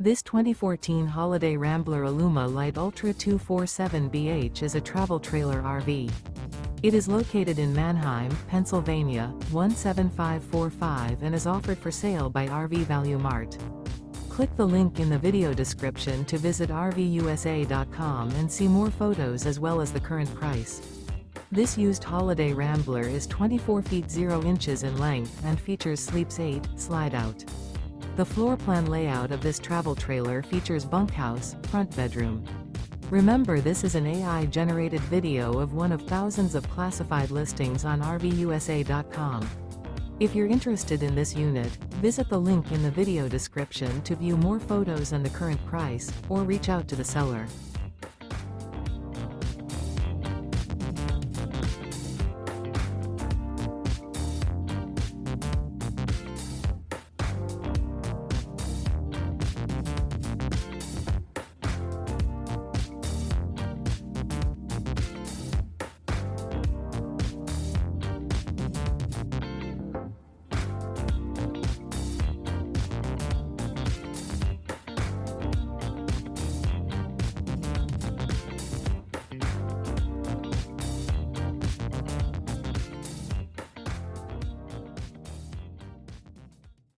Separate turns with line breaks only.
This 2014 Holiday Rambler Aluma-Lite Ultra 247BH is a travel trailer RV. It is located in Manheim, Pennsylvania, 17545 and is offered for sale by RV Value Mart. Click the link in the video description to visit RVUSA.com and see more photos as well as the current price. This used Holiday Rambler is 24 feet 0 inches in length and features Sleeps 8, Slideout. The floor plan layout of this travel trailer features bunkhouse, front bedroom. Remember, this is an AI-generated video of one of thousands of classified listings on RVUSA.com. If you're interested in this unit, visit the link in the video description to view more photos and the current price, or reach out to the seller.